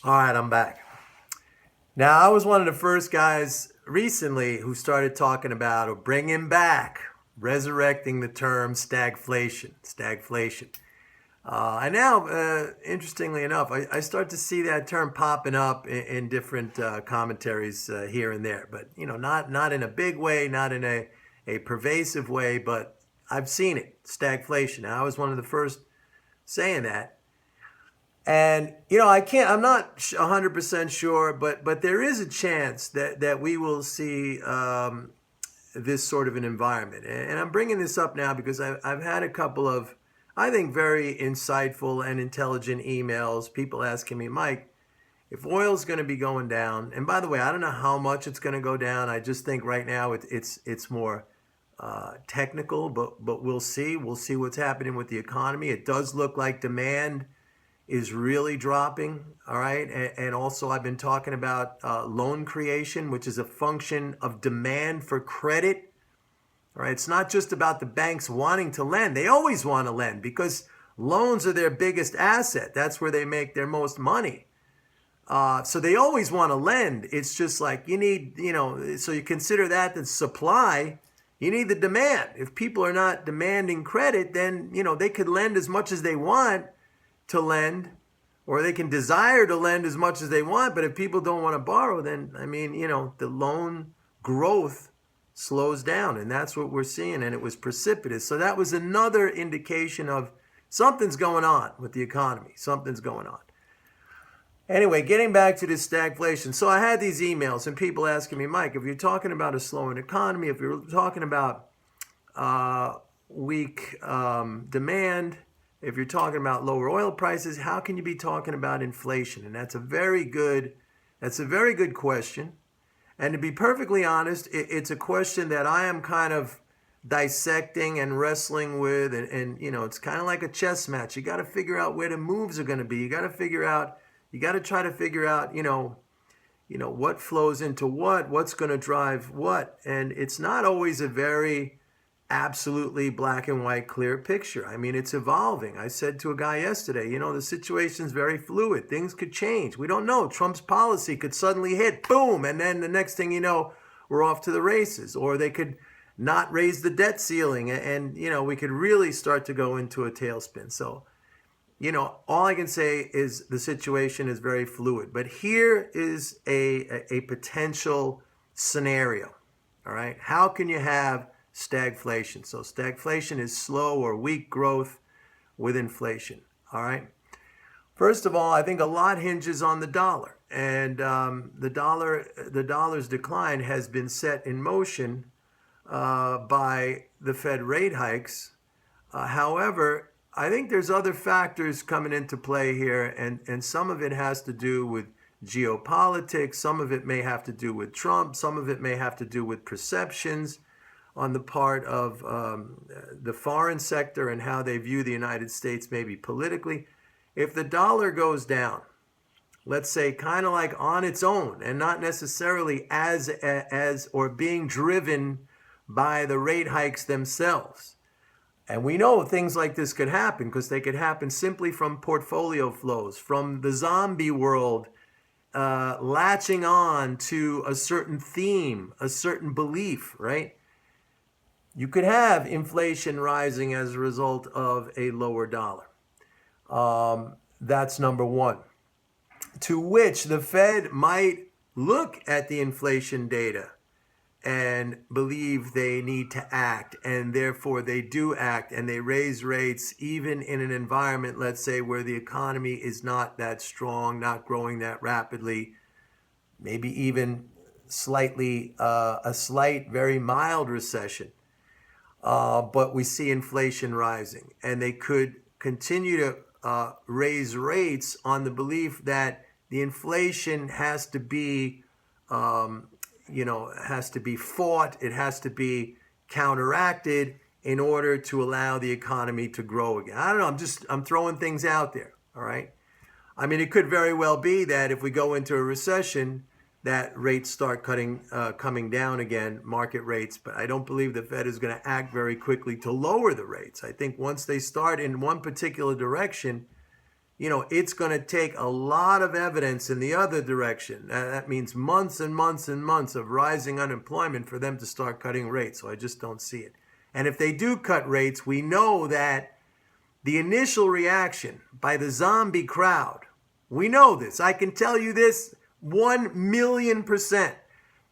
All right, I'm back. Now, I was one of the first guys recently who started talking about or bringing back, resurrecting the term stagflation. Stagflation. And now, interestingly enough, I start to see that term popping up in different commentaries here and there, but not in a big way, not in a pervasive way, but I've seen it. Stagflation. Now, I was one of the first saying that. And I'm not 100% sure, but there is a chance that we will see this sort of an environment. And I'm bringing this up now because I've had a couple of, I think, very insightful and intelligent emails. People asking me, Mike, if oil's going to be going down, and by the way, I don't know how much it's going to go down. I just think right now it's more technical, but we'll see. We'll see what's happening with the economy. It does look like demand is really dropping. All right. And also, I've been talking about loan creation, which is a function of demand for credit. All right. It's not just about the banks wanting to lend. They always want to lend because loans are their biggest asset. That's where they make their most money. So they always want to lend. It's just like you need, so you consider that the supply. You need the demand. If people are not demanding credit, then, they could lend as much as they want to lend, or they can desire to lend as much as they want. But if people don't want to borrow, then, the loan growth slows down. And that's what we're seeing. And it was precipitous. So that was another indication of something's going on with the economy. Something's going on. Anyway, getting back to this stagflation. So I had these emails and people asking me, Mike, if you're talking about a slowing economy, if you're talking about weak demand, if you're talking about lower oil prices, how can you be talking about inflation? And that's a very good question. And to be perfectly honest, it's a question that I am kind of dissecting and wrestling with. And it's kind of like a chess match. You got to figure out where the moves are going to be. You got to try to figure out, what flows into what's going to drive what. And it's not always a very absolutely black and white clear picture. I mean, it's evolving. I said to a guy yesterday, the situation's very fluid. Things could change. We don't know. Trump's policy could suddenly hit, boom, and then the next thing you know, we're off to the races. Or they could not raise the debt ceiling and we could really start to go into a tailspin. So, all I can say is the situation is very fluid. But here is a potential scenario. All right. How can you have stagflation? So stagflation is slow or weak growth with inflation. All right. First of all, I think a lot hinges on the dollar, and the dollar's decline has been set in motion by the Fed rate hikes. However, I think there's other factors coming into play here, and some of it has to do with geopolitics. Some of it may have to do with Trump. Some of it may have to do with perceptions on the part of the foreign sector and how they view the United States maybe politically. If the dollar goes down, let's say kind of like on its own and not necessarily as or being driven by the rate hikes themselves. And we know things like this could happen because they could happen simply from portfolio flows, from the zombie world latching on to a certain theme, a certain belief, right? You could have inflation rising as a result of a lower dollar. That's number one. To which the Fed might look at the inflation data and believe they need to act, and therefore they do act, and they raise rates even in an environment, let's say, where the economy is not that strong, not growing that rapidly, maybe even a slight, very mild recession. But we see inflation rising, and they could continue to raise rates on the belief that the inflation has to be fought, it has to be counteracted in order to allow the economy to grow again. I don't know, I'm throwing things out there, all right? I mean, it could very well be that if we go into a recession, that rates start coming down again, market rates. But I don't believe the Fed is going to act very quickly to lower the rates. I think once they start in one particular direction, it's going to take a lot of evidence in the other direction. That means months and months and months of rising unemployment for them to start cutting rates. So I just don't see it. And if they do cut rates, we know that the initial reaction by the zombie crowd, we know this. I can tell you this 1,000,000%,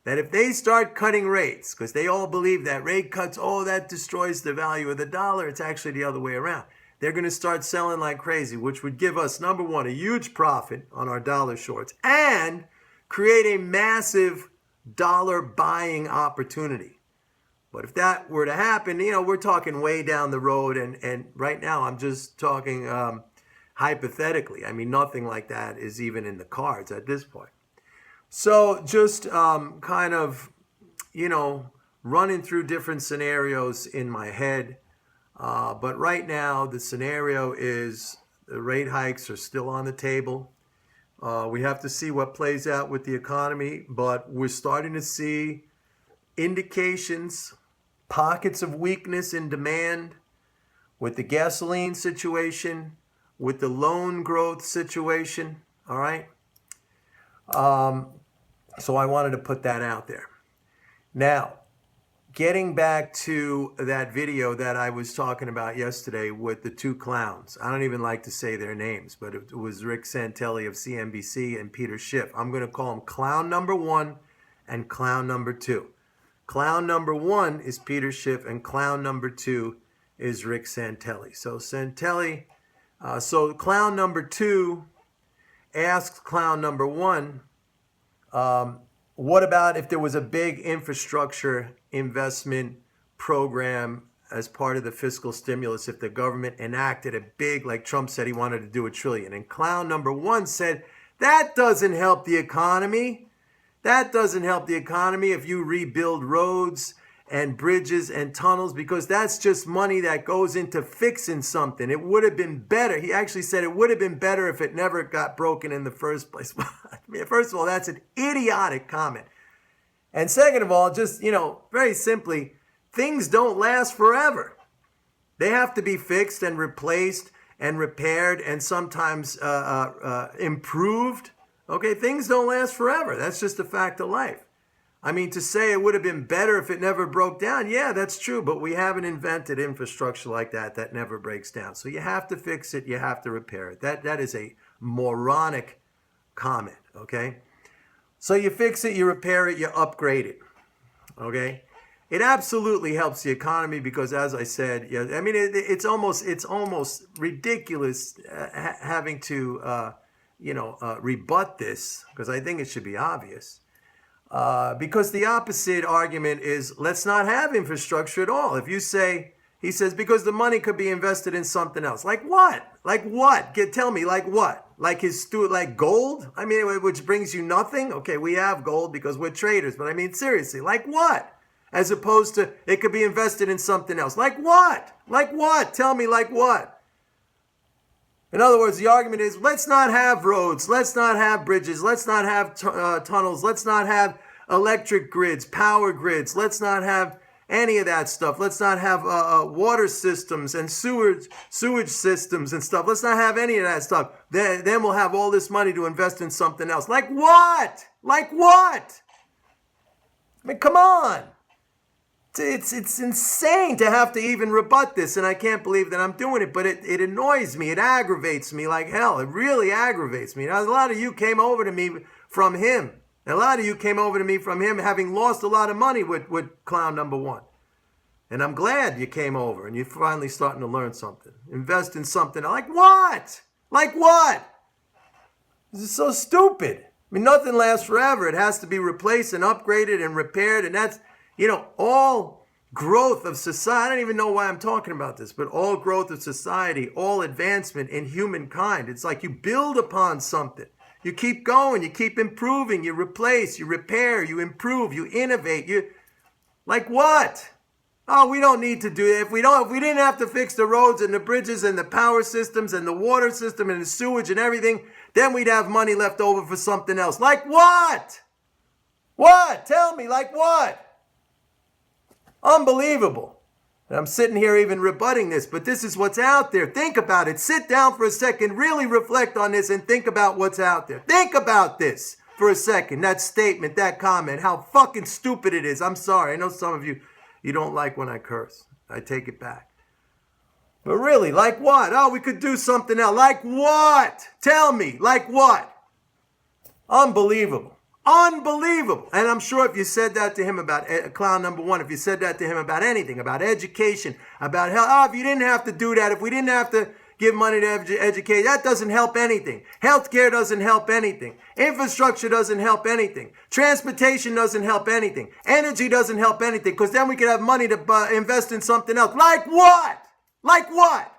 that if they start cutting rates, because they all believe that rate cuts, that destroys the value of the dollar. It's actually the other way around. They're going to start selling like crazy, which would give us, number one, a huge profit on our dollar shorts and create a massive dollar buying opportunity. But if that were to happen, we're talking way down the road. And right now I'm just talking hypothetically. I mean, nothing like that is even in the cards at this point. So just kind of, running through different scenarios in my head. But right now, the scenario is the rate hikes are still on the table. We have to see what plays out with the economy, but we're starting to see indications, pockets of weakness in demand with the gasoline situation, with the loan growth situation, all right? So I wanted to put that out there. Now, getting back to that video that I was talking about yesterday with the two clowns. I don't even like to say their names, but it was Rick Santelli of CNBC and Peter+Schiff. I'm going to call them clown number 1 and clown number 2. Clown number 1 is Peter+Schiff and clown number 2 is Rick Santelli. So so clown number 2 asked clown number 1, what about if there was a big infrastructure investment program as part of the fiscal stimulus, if the government enacted a big, like Trump said he wanted to do $1 trillion. And clown number 1 said, that doesn't help the economy. That doesn't help the economy if you rebuild roads and bridges and tunnels, because that's just money that goes into fixing something. It would have been better. He actually said it would have been better if it never got broken in the first place. I mean, first of all, that's an idiotic comment. And second of all, just, very simply, things don't last forever. They have to be fixed and replaced and repaired and sometimes improved. Okay, things don't last forever. That's just a fact of life. I mean, to say it would have been better if it never broke down, yeah, that's true. But we haven't invented infrastructure like that never breaks down. So you have to fix it. You have to repair it. That is a moronic comment, okay? So you fix it, you repair it, you upgrade it, okay? It absolutely helps the economy because, as I said, I mean, it's almost ridiculous having to, rebut this, because I think it should be obvious. Because the opposite argument is, let's not have infrastructure at all. If you say, he says, because the money could be invested in something else. Like what? Like what? Tell me, like what? Like like gold? I mean, which brings you nothing? Okay, we have gold because we're traders, but I mean, seriously, like what? As opposed to, it could be invested in something else. Like what? Like what? Tell me, like what? In other words, the argument is, let's not have roads, let's not have bridges, let's not have tunnels, let's not have electric grids, power grids, let's not have any of that stuff. Let's not have water systems and sewage systems and stuff. Let's not have any of that stuff. Then we'll have all this money to invest in something else. Like what? Like what? I mean, come on. It's insane to have to even rebut this, and I can't believe that I'm doing it, but it annoys me. It aggravates me like hell. It really aggravates me. Now, a lot of you came over to me from him. A lot of you came over to me from him having lost a lot of money with clown number 1. And I'm glad you came over and you're finally starting to learn something. Invest in something. Like what? Like what? This is so stupid. I mean, nothing lasts forever. It has to be replaced and upgraded and repaired, and that's, all growth of society. I don't even know why I'm talking about this, but all growth of society, all advancement in humankind. It's like you build upon something. You keep going, you keep improving, you replace, you repair, you improve, you innovate. Like what? Oh, we don't need to do that. If we didn't have to fix the roads and the bridges and the power systems and the water system and the sewage and everything, then we'd have money left over for something else. Like what? What? Tell me, like what? Unbelievable. And I'm sitting here even rebutting this, but this is what's out there. Think about it. Sit down for a second, really reflect on this and think about what's out there. Think about this for a second. That statement, that comment, how fucking stupid it is. I'm sorry. I know some of you don't like when I curse. I take it back. But really, like what? Oh, we could do something else. Like what? Tell me, like what? Unbelievable. Unbelievable. And I'm sure if you said that to him about clown number one, if you said that to him about anything, about education, about health, if you didn't have to do that, if we didn't have to give money to educate, that doesn't help anything. Healthcare doesn't help anything. Infrastructure doesn't help anything. Transportation doesn't help anything. Energy doesn't help anything, because then we could have money to invest in something else. Like what? Like what?